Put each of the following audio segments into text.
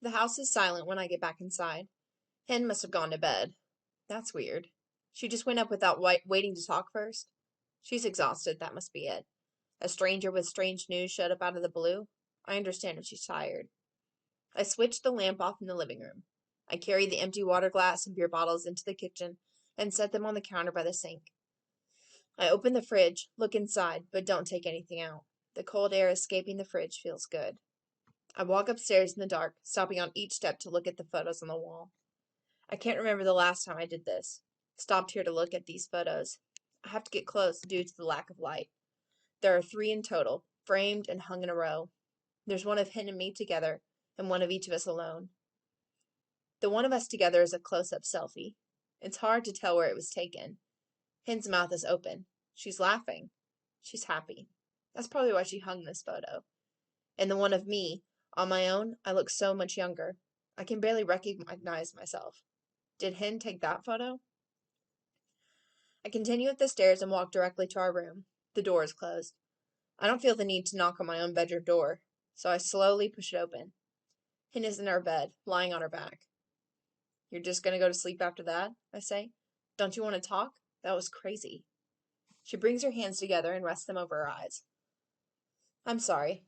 The house is silent when I get back inside. Hen must have gone to bed. That's weird. She just went up without waiting to talk first. She's exhausted, that must be it. A stranger with strange news showed up out of the blue. I understand if she's tired. I switched the lamp off in the living room. I carried the empty water glass and beer bottles into the kitchen and set them on the counter by the sink. I open the fridge, look inside, but don't take anything out. The cold air escaping the fridge feels good. I walk upstairs in the dark, stopping on each step to look at the photos on the wall. I can't remember the last time I did this. Stopped here to look at these photos. I have to get close due to the lack of light. There are 3 in total, framed and hung in a row. There's one of Hen and me together, and one of each of us alone. The one of us together is a close-up selfie. It's hard to tell where it was taken. Hen's mouth is open. She's laughing. She's happy. That's probably why she hung this photo. And the one of me, on my own, I look so much younger. I can barely recognize myself. Did Hen take that photo? I continue up the stairs and walk directly to our room. The door is closed. I don't feel the need to knock on my own bedroom door, so I slowly push it open. Hen is in our bed, lying on her back. You're just going to go to sleep after that? I say. Don't you want to talk? That was crazy. She brings her hands together and rests them over her eyes. I'm sorry.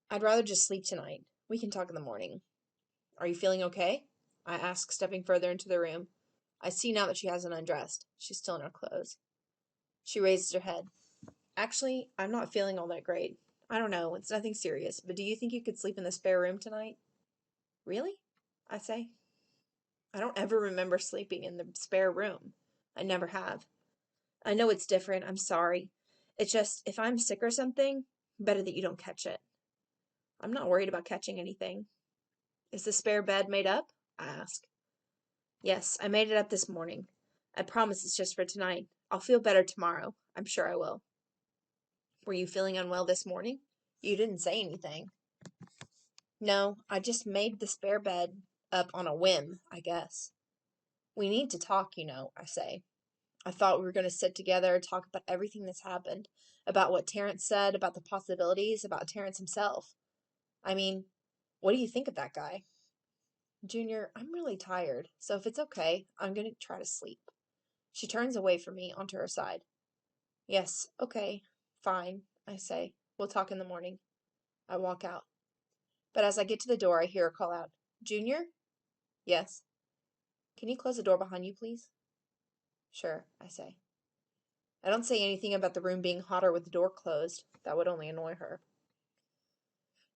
I'd rather just sleep tonight. We can talk in the morning. Are you feeling okay? I ask, stepping further into the room. I see now that she hasn't undressed. She's still in her clothes. She raises her head. Actually, I'm not feeling all that great. I don't know, it's nothing serious, but do you think you could sleep in the spare room tonight? Really? I say. I don't ever remember sleeping in the spare room. I never have. I know it's different, I'm sorry. It's just, if I'm sick or something, better that you don't catch it. I'm not worried about catching anything. Is the spare bed made up? I ask. Yes, I made it up this morning. I promise it's just for tonight. I'll feel better tomorrow. I'm sure I will. Were you feeling unwell this morning? You didn't say anything. No, I just made the spare bed up on a whim, I guess. We need to talk, I say. I thought we were going to sit together, talk about everything that's happened, about what Terrence said, about the possibilities, about Terrence himself. I mean, what do you think of that guy? Junior, I'm really tired, so if it's okay, I'm going to try to sleep. She turns away from me onto her side. Yes, okay, fine, I say. We'll talk in the morning. I walk out. But as I get to the door, I hear her call out, Junior? Yes. Can you close the door behind you, please? Sure, I say. I don't say anything about the room being hotter with the door closed. That would only annoy her.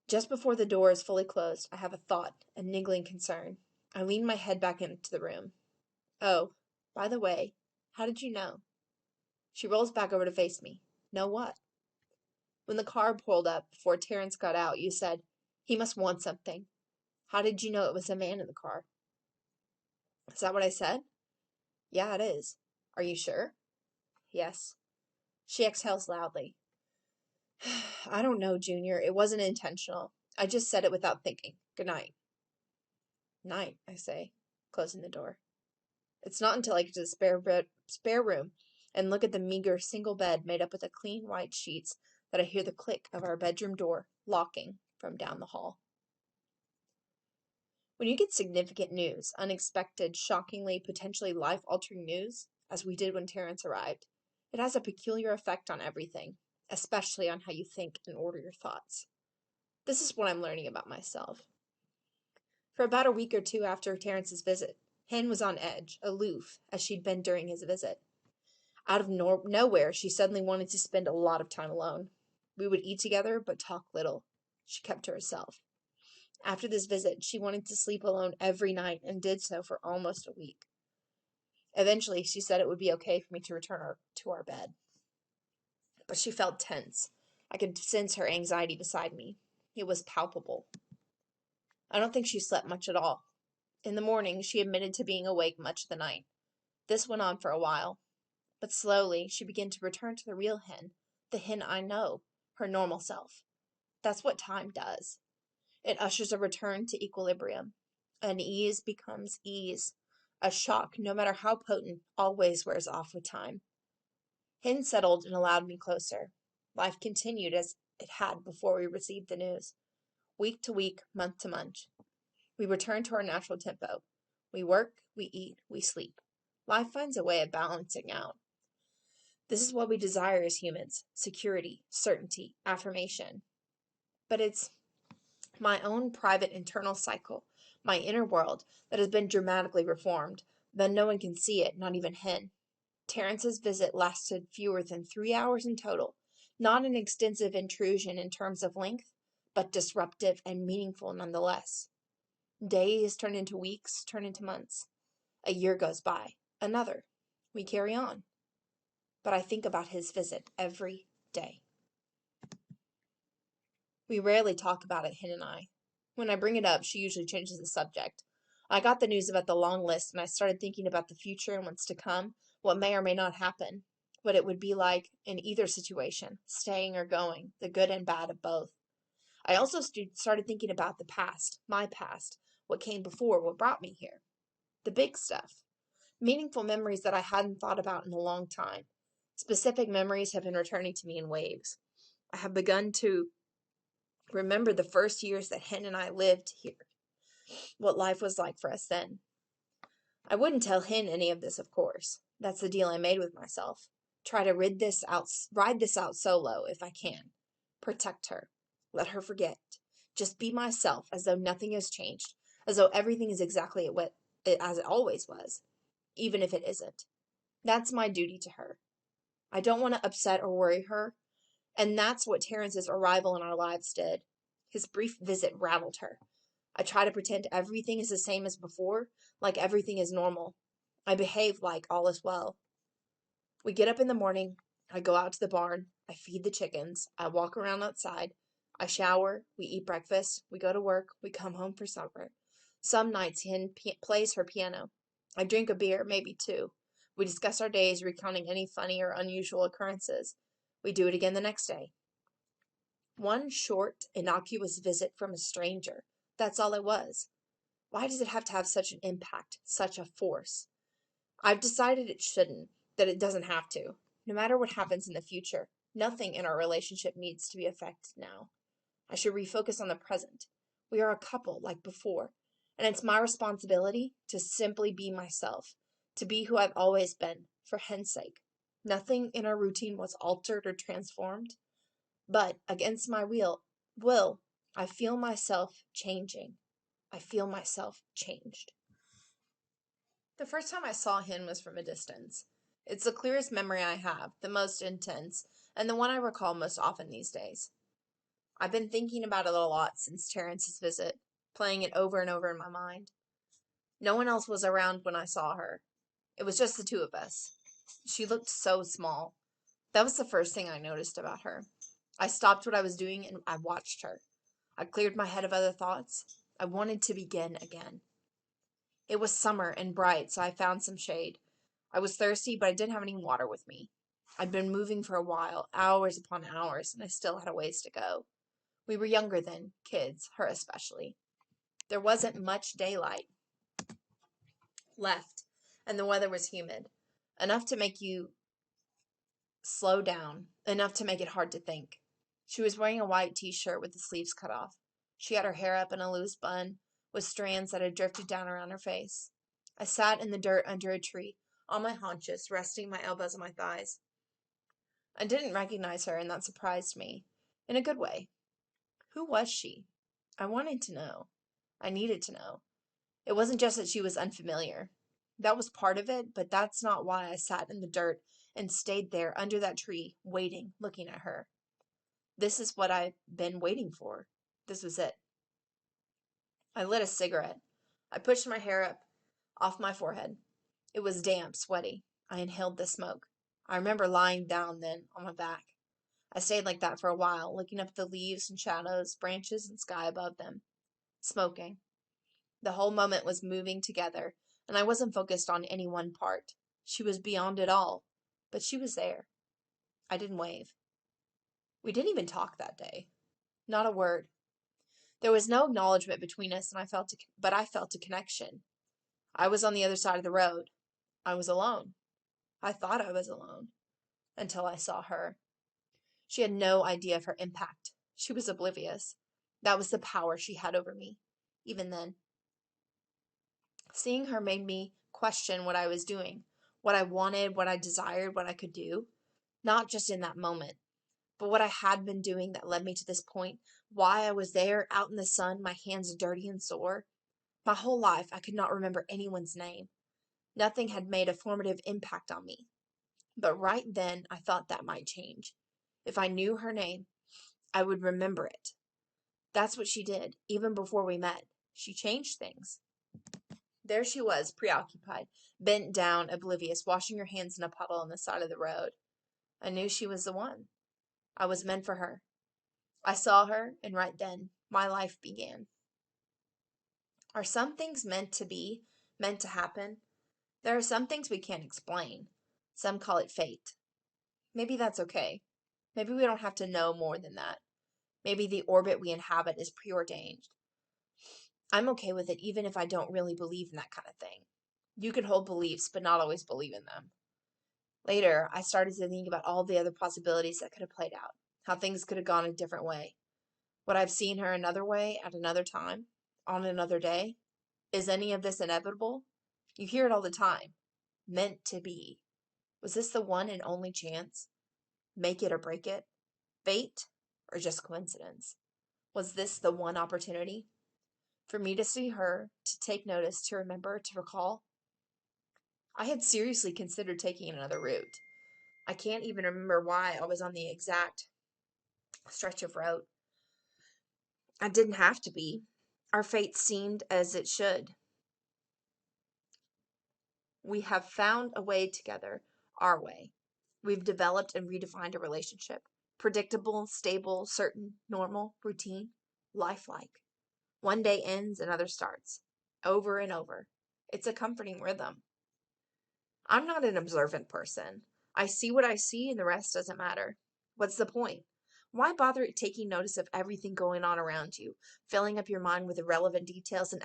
Just before the door is fully closed, I have a thought, a niggling concern. I lean my head back into the room. Oh, by the way, how did you know? She rolls back over to face me. Know what? When the car pulled up before Terrence got out, you said, he must want something. How did you know it was a man in the car? Is that what I said? Yeah, it is. Are you sure? Yes. She exhales loudly. I don't know, Junior. It wasn't intentional. I just said it without thinking. Good night. Night, I say, closing the door. It's not until I get to the spare room and look at the meager single bed made up with a clean white sheets that I hear the click of our bedroom door locking from down the hall. When you get significant news, unexpected, shockingly, potentially life-altering news, as we did when Terrence arrived, it has a peculiar effect on everything, especially on how you think and order your thoughts. This is what I'm learning about myself. For about a week or two after Terrence's visit, Hen was on edge, aloof, as she'd been during his visit. Out of nowhere, she suddenly wanted to spend a lot of time alone. We would eat together, but talk little. She kept to herself. After this visit, she wanted to sleep alone every night and did so for almost a week. Eventually, she said it would be okay for me to return her to our bed. But she felt tense. I could sense her anxiety beside me. It was palpable. I don't think she slept much at all. In the morning, she admitted to being awake much of the night. This went on for a while. But slowly, she began to return to the real Hen, the Hen I know, her normal self. That's what time does. It ushers a return to equilibrium. An ease becomes ease. A shock, no matter how potent, always wears off with time. Hen settled and allowed me closer. Life continued as it had before we received the news. Week to week, month to month. We return to our natural tempo. We work, we eat, we sleep. Life finds a way of balancing out. This is what we desire as humans: security, certainty, affirmation. But it's my own private internal cycle, my inner world, that has been dramatically reformed. Then no one can see it, not even Hen. Terrence's visit lasted fewer than 3 hours in total, not an extensive intrusion in terms of length, but disruptive and meaningful nonetheless. Days turn into weeks, turn into months. A year goes by, another. We carry on. But I think about his visit every day. We rarely talk about it, Hen and I. When I bring it up, she usually changes the subject. I got the news about the long list, and I started thinking about the future and what's to come, what may or may not happen, what it would be like in either situation, staying or going, the good and bad of both. I also started thinking about the past, my past, what came before, what brought me here. The big stuff. Meaningful memories that I hadn't thought about in a long time. Specific memories have been returning to me in waves. I have begun to remember the first years that Hen and I lived here, what life was like for us then. I wouldn't tell Hen any of this, of course. That's the deal I made with myself. Try to ride this out solo if I can. Protect her. Let her forget. Just be myself, as though nothing has changed, as though everything is exactly as it always was, even if it isn't. That's my duty to her. I don't want to upset or worry her, and that's what Terrence's arrival in our lives did. His brief visit rattled her. I try to pretend everything is the same as before, like everything is normal. I behave like all is well. We get up in the morning. I go out to the barn. I feed the chickens. I walk around outside. I shower. We eat breakfast. We go to work. We come home for supper. Some nights Hen plays her piano. I drink a beer, maybe two. We discuss our days, recounting any funny or unusual occurrences. We do it again the next day. One short, innocuous visit from a stranger. That's all it was. Why does it have to have such an impact, such a force? I've decided it shouldn't, that it doesn't have to. No matter what happens in the future, nothing in our relationship needs to be affected now. I should refocus on the present. We are a couple like before, and it's my responsibility to simply be myself, to be who I've always been, for Hen's sake. Nothing in our routine was altered or transformed, but against my will, I feel myself changing. I feel myself changed. The first time I saw Hen was from a distance. It's the clearest memory I have, the most intense, and the one I recall most often these days. I've been thinking about it a lot since Terrence's visit, playing it over and over in my mind. No one else was around when I saw her. It was just the two of us. She looked so small. That was the first thing I noticed about her. I stopped what I was doing and I watched her. I cleared my head of other thoughts. I wanted to begin again. It was summer and bright, so I found some shade. I was thirsty, but I didn't have any water with me. I'd been moving for a while, hours upon hours, and I still had a ways to go. We were younger then, kids, her especially. There wasn't much daylight left, and the weather was humid. Enough to make you slow down, enough to make it hard to think. She was wearing a white t-shirt with the sleeves cut off. She had her hair up in a loose bun, with strands that had drifted down around her face. I sat in the dirt under a tree, on my haunches, resting my elbows on my thighs. I didn't recognize her, and that surprised me, in a good way. Who was she? I wanted to know. I needed to know. It wasn't just that she was unfamiliar. That was part of it, but that's not why I sat in the dirt and stayed there under that tree, waiting, looking at her. This is what I've been waiting for. This was it. I lit a cigarette. I pushed my hair up off my forehead. It was damp, sweaty. I inhaled the smoke. I remember lying down then on my back. I stayed like that for a while, looking up at the leaves and shadows, branches and sky above them, smoking. The whole moment was moving together, and I wasn't focused on any one part. She was beyond it all, but she was there. I didn't wave. We didn't even talk that day. Not a word. There was no acknowledgement between us, and I felt a connection. I was on the other side of the road. I was alone. I thought I was alone, until I saw her. She had no idea of her impact. She was oblivious. That was the power she had over me, even then. Seeing her made me question what I was doing, what I wanted, what I desired, what I could do, not just in that moment, but what I had been doing that led me to this point, why I was there out in the sun, my hands dirty and sore. My whole life, I could not remember anyone's name. Nothing had made a formative impact on me. But right then, I thought that might change. If I knew her name, I would remember it. That's what she did, even before we met. She changed things. There she was, preoccupied, bent down, oblivious, washing her hands in a puddle on the side of the road. I knew she was the one. I was meant for her. I saw her, and right then, my life began. Are some things meant to be, meant to happen? There are some things we can't explain. Some call it fate. Maybe that's okay. Maybe we don't have to know more than that. Maybe the orbit we inhabit is preordained. I'm okay with it even if I don't really believe in that kind of thing. You can hold beliefs, but not always believe in them. Later, I started to think about all the other possibilities that could have played out, how things could have gone a different way. Would I've seen her another way at another time, on another day? Is any of this inevitable? You hear it all the time. Meant to be. Was this the one and only chance? Make it or break it? Fate? Or just coincidence? Was this the one opportunity? For me to see her, to take notice, to remember, to recall? I had seriously considered taking another route. I can't even remember why I was on the exact stretch of road. I didn't have to be. Our fate seemed as it should. We have found a way together, our way. We've developed and redefined a relationship. Predictable, stable, certain, normal, routine, lifelike. One day ends, another starts. Over and over. It's a comforting rhythm. I'm not an observant person. I see what I see and the rest doesn't matter. What's the point? Why bother taking notice of everything going on around you, filling up your mind with irrelevant details and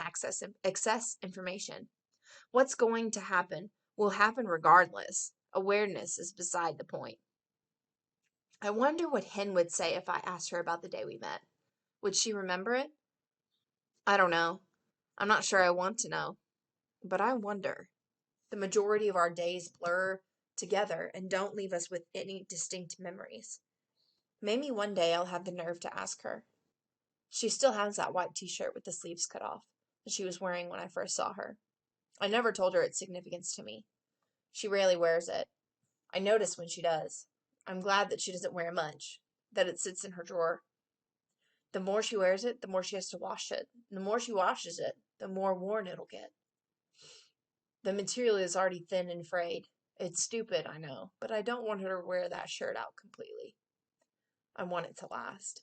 excess information? What's going to happen will happen regardless. Awareness is beside the point. I wonder what Hen would say if I asked her about the day we met. Would she remember it? I don't know. I'm not sure I want to know. But I wonder. The majority of our days blur together and don't leave us with any distinct memories. Maybe one day I'll have the nerve to ask her. She still has that white t-shirt with the sleeves cut off that she was wearing when I first saw her. I never told her its significance to me. She rarely wears it. I notice when she does. I'm glad that she doesn't wear much, that it sits in her drawer. The more she wears it, the more she has to wash it. And the more she washes it, the more worn it'll get. The material is already thin and frayed. It's stupid, I know, but I don't want her to wear that shirt out completely. I want it to last.